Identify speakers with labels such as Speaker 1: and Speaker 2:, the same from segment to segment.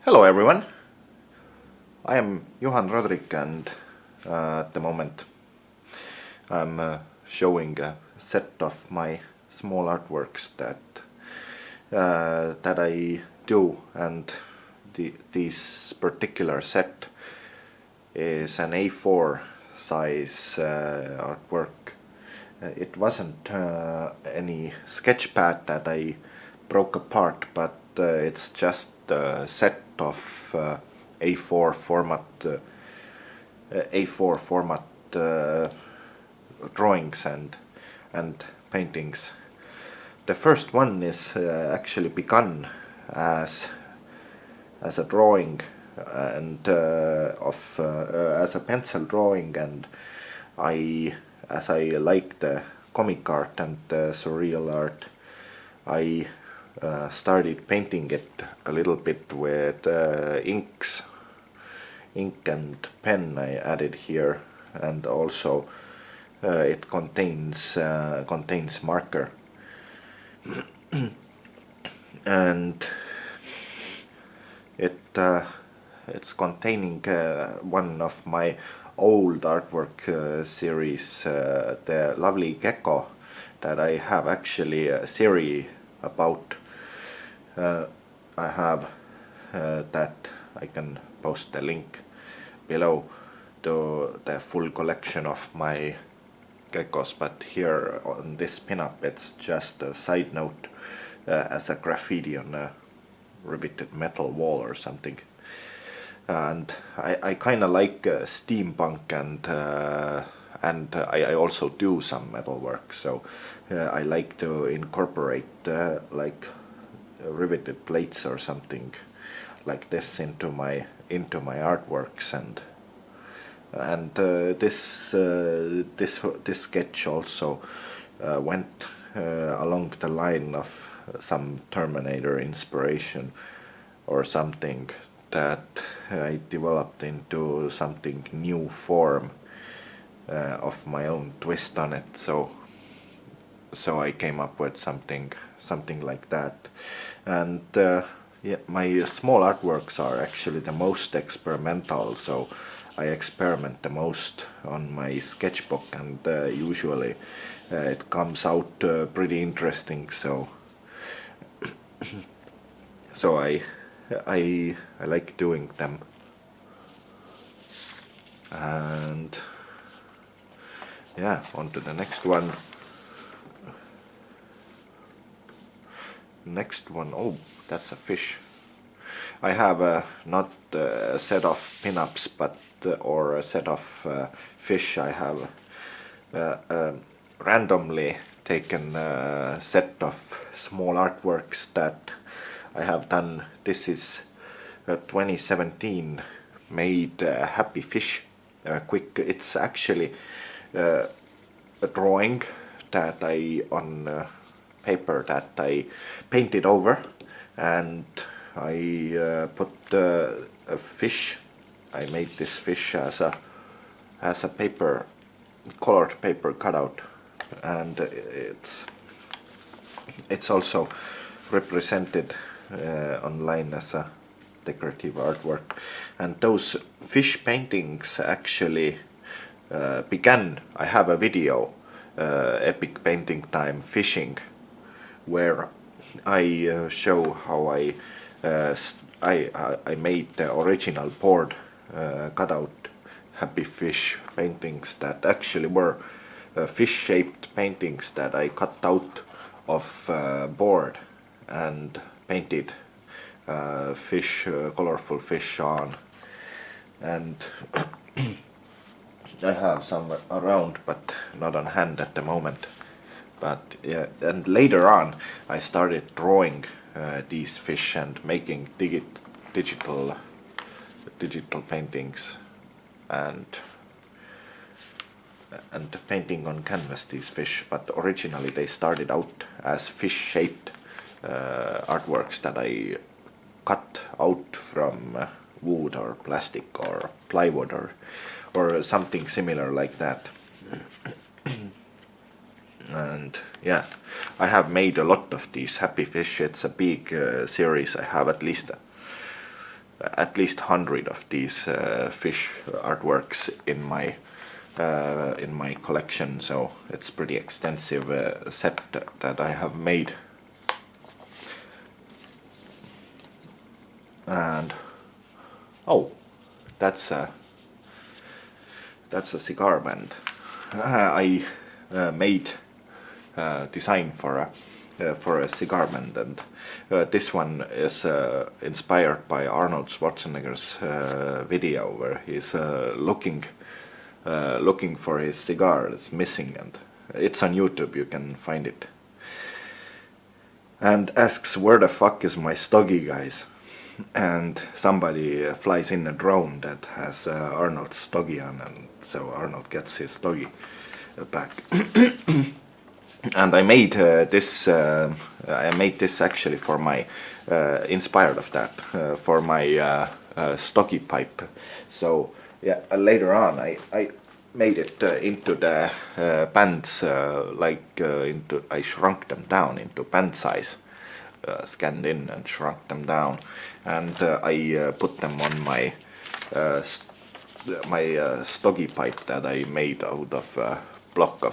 Speaker 1: Hello everyone, I am Johan Rodrik and at the moment I'm showing a set of my small artworks that I do, and this particular set is an A4 size artwork. It wasn't any sketch pad that I broke apart, but it's just a set of A4 format drawings and paintings. The first one is actually begun as a drawing and as a pencil drawing, and as I like the comic art and the surreal art, I started painting it a little bit with ink and pen I added here, and also it contains marker. And it's containing one of my old artwork series, the lovely Gecko, that I have actually a series about. I have that I can post the link below to the full collection of my geckos, but here on this pinup it's just a side note as a graffiti on a riveted metal wall or something. And I kind of like steampunk, and I also do some metalwork, so I like to incorporate like riveted plates or something like this into my artworks, and this sketch also went along the line of some Terminator inspiration or something that I developed into something new form of my own twist on it. So I came up with something like that. And yeah, my small artworks are actually the most experimental, so I experiment the most on my sketchbook, and usually it comes out pretty interesting. So I like doing them. And yeah, on to the next one. Oh, that's a fish. I have not a set of pinups, but or a set of fish. I have randomly taken a set of small artworks that I have done. This is 2017 made happy fish. It's actually a drawing that I on paper that I painted over, and I put a fish. I made this fish as a colored paper cutout, and it's also represented online as a decorative artwork. And those fish paintings actually began. I have a video, epic painting time fishing, where I show how I made the original board cutout happy fish paintings that actually were fish-shaped paintings that I cut out of board and painted colorful fish on. And I have some around, but not on hand at the moment. But yeah, and later on I started drawing these fish and making digital paintings and painting on canvas these fish. But originally they started out as fish-shaped artworks that I cut out from wood or plastic or plywood or something similar like that. And yeah, I have made a lot of these happy fish. It's a big series. I have at least at least 100 of these fish artworks in my collection, so it's pretty extensive set that I have made. And oh, that's a cigar band. I made design for a cigar band, and this one is inspired by Arnold Schwarzenegger's video where he's looking for his cigar that's missing, and it's on YouTube, you can find it. And asks, where the fuck is my Stoggy, guys? And somebody flies in a drone that has Arnold's Stoggy on, and so Arnold gets his Stoggy back. And I made this actually for my inspired of that for my Cigar Pipe. So yeah, later on I made it into the bands, I shrunk them down into band size, scanned in and shrunk them down, and I put them on my Cigar Pipe that I made out of a block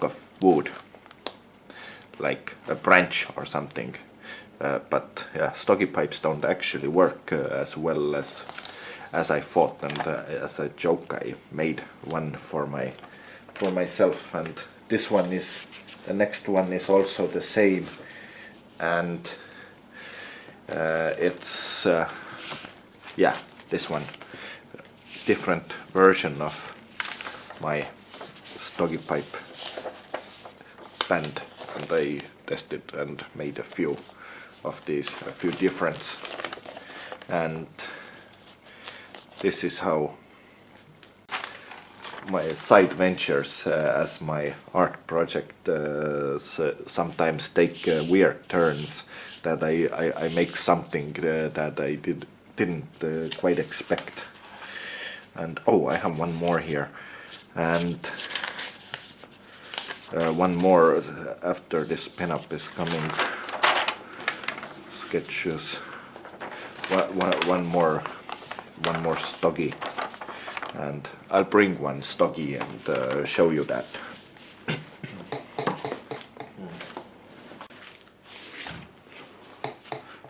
Speaker 1: of wood, like a branch or something. But yeah, Cigar Pipes don't actually work as well as I thought, and as a joke I made one for myself. And this one is, the next one is also the same, and it's yeah, this one, different version of my Cigar Pipe band, and I tested and made a few of these, a few difference. And this is how my side ventures as my art project sometimes take weird turns, that I make something that I didn't quite expect. And oh, I have one more here, and one more after this pinup is coming. Sketches. One more Stoggy, and I'll bring one Stoggy and show you that.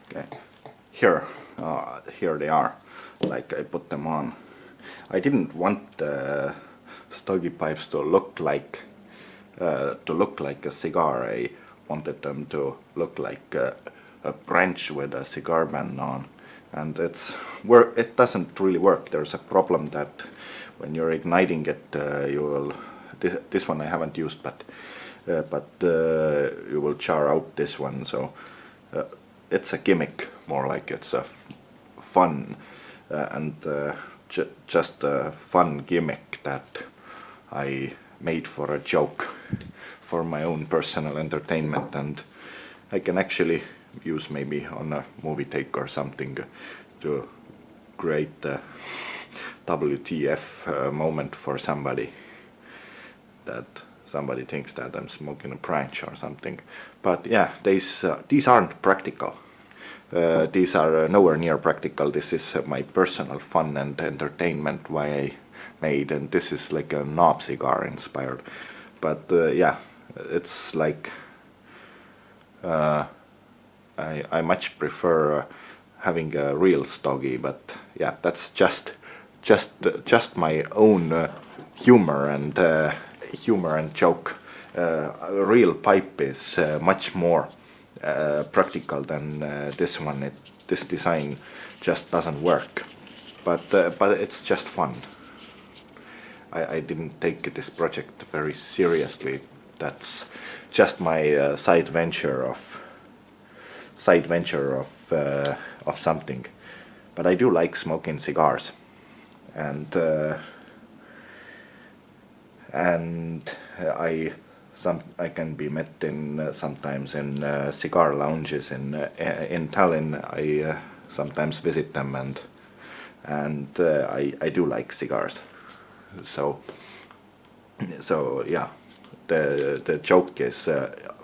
Speaker 1: Okay, here they are. Like, I put them on. I didn't want the Cigar Pipes to look like a cigar. I wanted them to look like a branch with a cigar band on, and it doesn't really work. There's a problem that when you're igniting it, you will. This one I haven't used, but you will char out this one. So it's a gimmick, more like it's a fun and just a fun gimmick that I made for a joke, for my own personal entertainment, and I can actually use maybe on a movie take or something to create the WTF moment for somebody, that somebody thinks that I'm smoking a branch or something. But yeah, these aren't practical. These are nowhere near practical. This is my personal fun and entertainment why I made, and this is like a knob cigar inspired. But yeah, it's like I much prefer having a real Stoggy, but yeah, that's just my own humor and joke. A real pipe is much more practical than this one. This design just doesn't work, but it's just fun. I didn't take this project very seriously. That's just my side venture of something. But I do like smoking cigars, and I can be met in sometimes in cigar lounges in Tallinn. I sometimes visit them, and I do like cigars. So yeah, the joke is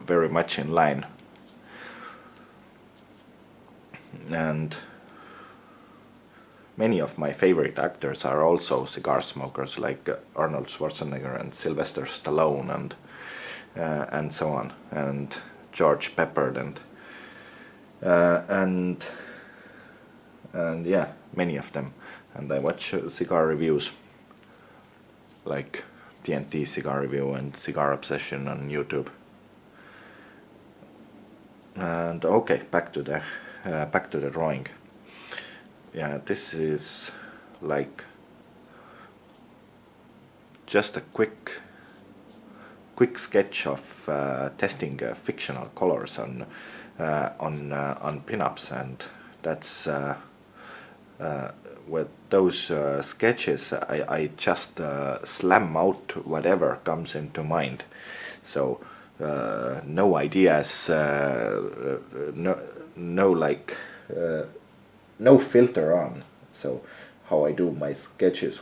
Speaker 1: very much in line. And many of my favorite actors are also cigar smokers, like Arnold Schwarzenegger and Sylvester Stallone and so on, and George Peppard and yeah, many of them. And I watch cigar reviews like TNT Cigar Review and Cigar Obsession on YouTube. And okay, back to the drawing. Yeah, this is like just a quick sketch of testing fictional colors on pinups, and that's with those sketches I just slam out whatever comes into mind. So no ideas, no filter on. So how I do my sketches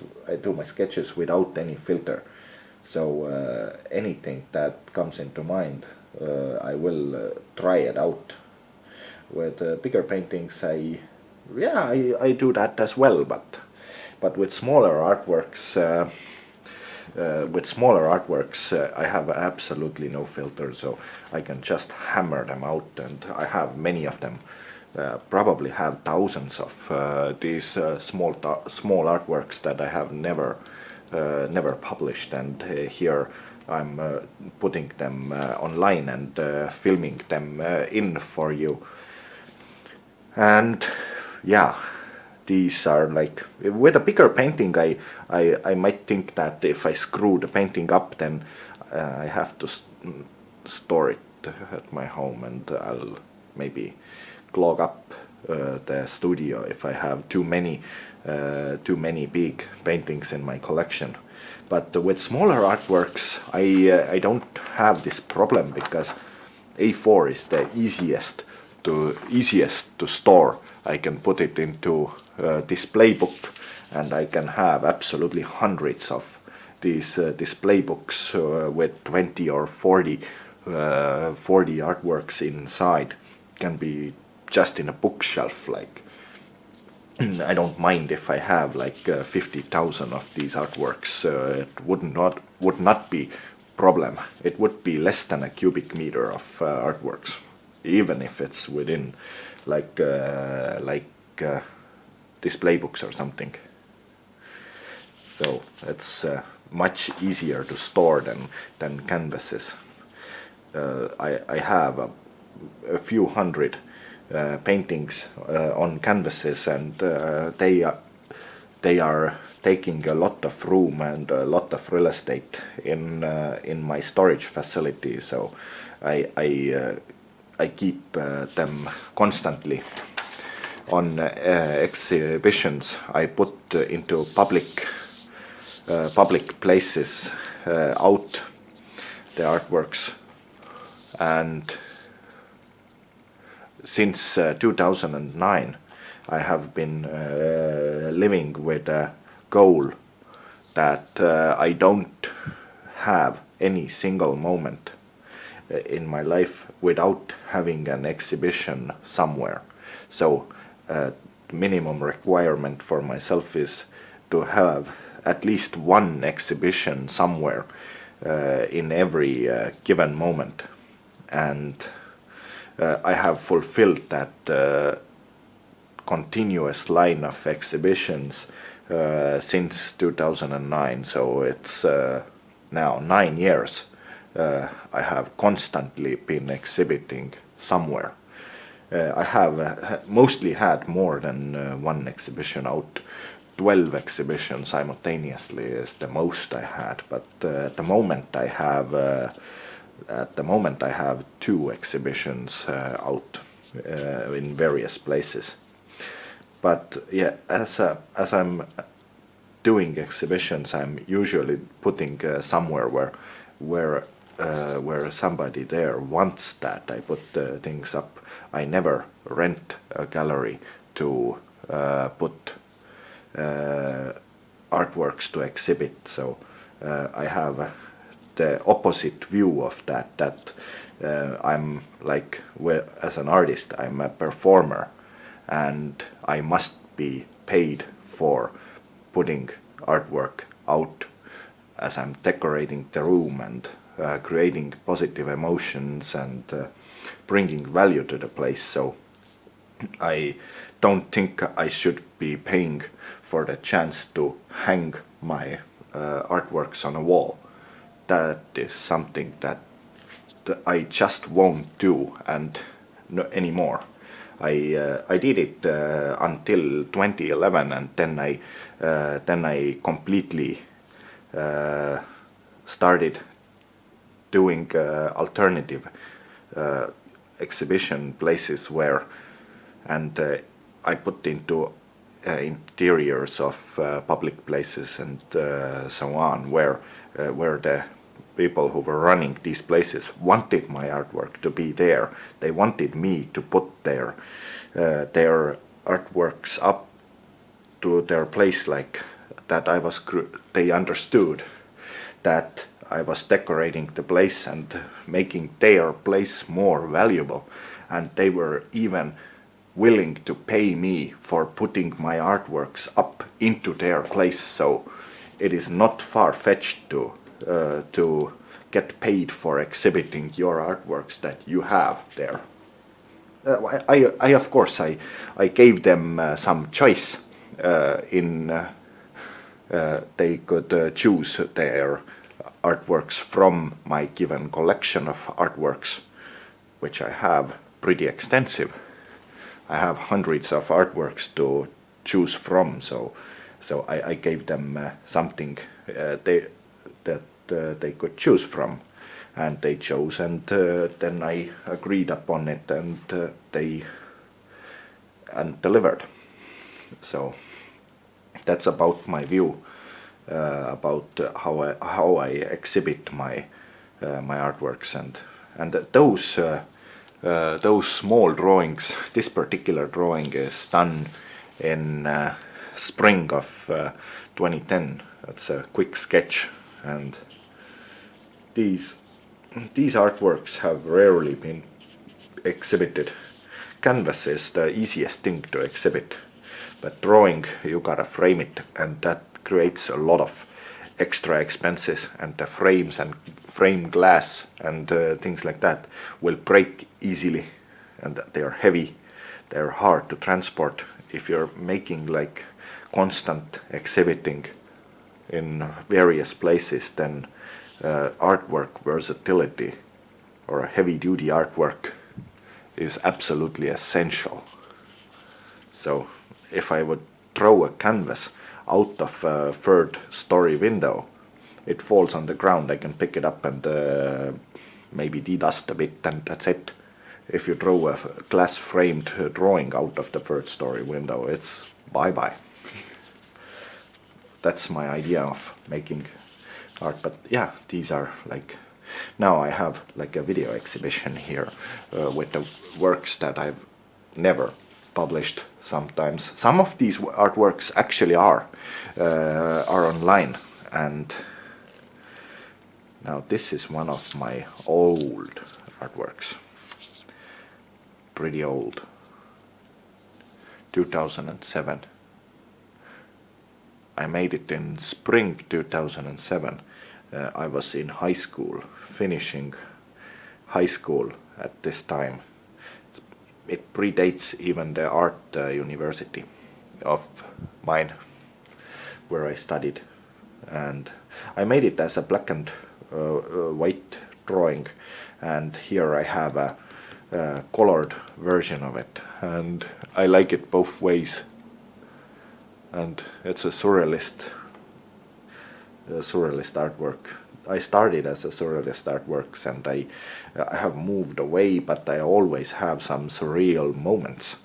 Speaker 1: without any filter. So anything that comes into mind, I will try it out. With bigger paintings, I do that as well, but with smaller artworks, I have absolutely no filter, so I can just hammer them out, and I have many of them. Probably have thousands of these small artworks that I have never published, and here I'm putting them online and filming them in for you. And yeah, these are like, with a bigger painting, I might think that if I screw the painting up, then I have to store it at my home, and I'll maybe clog up the studio if I have too many big paintings in my collection. But with smaller artworks, I don't have this problem, because A4 is the easiest to store. I can put it into a display book, and I can have absolutely hundreds of these display books with 20 or 40 artworks inside. Can be just in a bookshelf. Like, I don't mind if I have like 50,000 of these artworks. It would not be problem. It would be less than a cubic meter of artworks, even if it's within like display books or something. So it's much easier to store than canvases. I have a few hundred paintings on canvases, and they are taking a lot of room and a lot of real estate in my storage facility. So I keep them constantly on exhibitions. I put into public places out the artworks, and since 2009 I have been living with a goal that I don't have any single moment in my life without having an exhibition somewhere. So minimum requirement for myself is to have at least one exhibition somewhere in every given moment, and I have fulfilled that continuous line of exhibitions since 2009. So it's now 9 years. I have constantly been exhibiting somewhere. I have mostly had more than one exhibition out. 12 exhibitions simultaneously is the most I had, but at the moment I have 2 exhibitions out in various places. But yeah, as I'm doing exhibitions, I'm usually putting somewhere where somebody there wants that I put things up. I never rent a gallery to put artworks to exhibit. So I have the opposite view of that I'm like, as an artist, I'm a performer, and I must be paid for putting artwork out as I'm decorating the room and creating positive emotions and bringing value to the place. So I don't think I should be paying for the chance to hang my artworks on a wall. That is something that I just won't do and no anymore. I did it until 2011, and then I completely started doing alternative exhibition places where, and I put into interiors of public places and so on, where the people who were running these places wanted my artwork to be there. They wanted me to put their artworks up to their place, like that. They understood that I was decorating the place and making their place more valuable, and they were even willing to pay me for putting my artworks up into their place. So it is not far-fetched to get paid for exhibiting your artworks that you have there. I of course I gave them some choice. They could choose their artworks from my given collection of artworks, which I have pretty extensive. I have hundreds of artworks to choose from, so I gave them something that they could choose from, and they chose, and then I agreed upon it, and they delivered. So that's about my view about how I exhibit my artworks, and those small drawings. This particular drawing is done in spring of 2010. That's a quick sketch, and these artworks have rarely been exhibited. Canvas is the easiest thing to exhibit, but drawing, you gotta frame it, and that creates a lot of extra expenses, and the frames and frame glass and things like that will break easily, and they are heavy, they're hard to transport. If you're making like constant exhibiting in various places, then artwork versatility or a heavy-duty artwork is absolutely essential. So if I would throw a canvas out of a third-story window, it falls on the ground. I can pick it up and maybe de-dust a bit, and that's it. If you throw a glass-framed drawing out of the third-story window, it's bye-bye. That's my idea of making art. But yeah, these are like, now I have like a video exhibition here with the works that I've never published. Sometimes some of these artworks actually are online, and now this is one of my old artworks, pretty old, 2007. I made it in spring 2007. I was in high school, finishing high school at this time. It predates even the art university of mine where I studied, and I made it as a black and white drawing, and here I have a colored version of it, and I like it both ways. And it's a surrealist artwork. I started as a surrealist artworks, and I have moved away, but I always have some surreal moments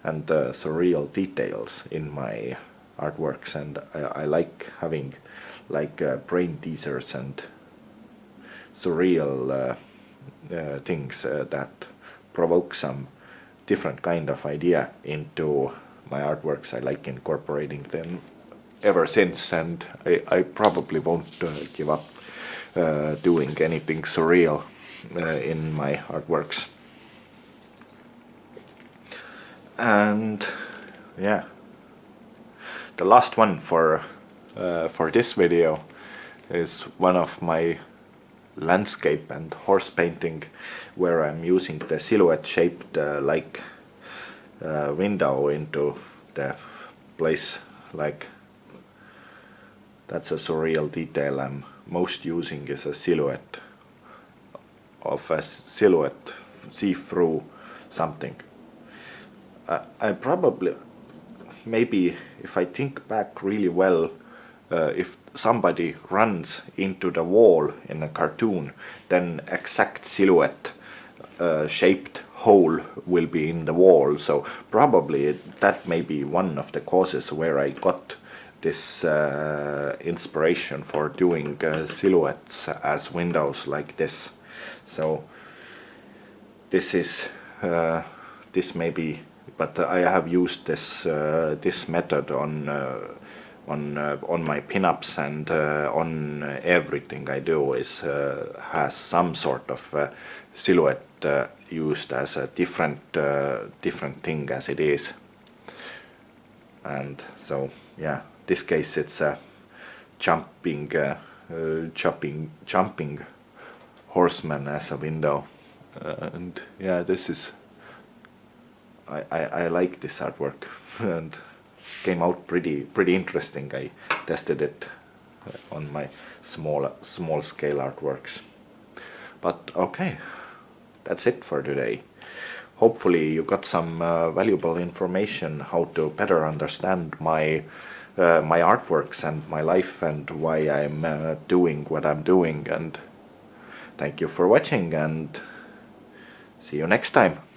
Speaker 1: and surreal details in my artworks, and I like having like brain teasers and surreal things that provoke some different kind of idea into my artworks. I like incorporating them ever since, and I probably won't give up doing anything surreal in my artworks. And yeah, the last one for this video is one of my landscape and horse painting, where I'm using the silhouette shaped like window into the place. Like, that's a surreal detail I'm most using, is a silhouette of a silhouette see through something. I probably, maybe if I think back really well, if somebody runs into the wall in a cartoon, then exact silhouette shaped hole will be in the wall. So probably that may be one of the causes where I got this inspiration for doing silhouettes as windows like this. So this is this may be, but I have used this this method on my pinups, and on everything I do is has some sort of silhouette used as a different thing as it is. And so yeah, this case it's a jumping horseman as a window, and yeah, this is I like this artwork and came out pretty interesting. I tested it on my small scale artworks. But okay, that's it for today. Hopefully you got some valuable information how to better understand my my artworks and my life and why I'm doing what I'm doing. And thank you for watching, and see you next time.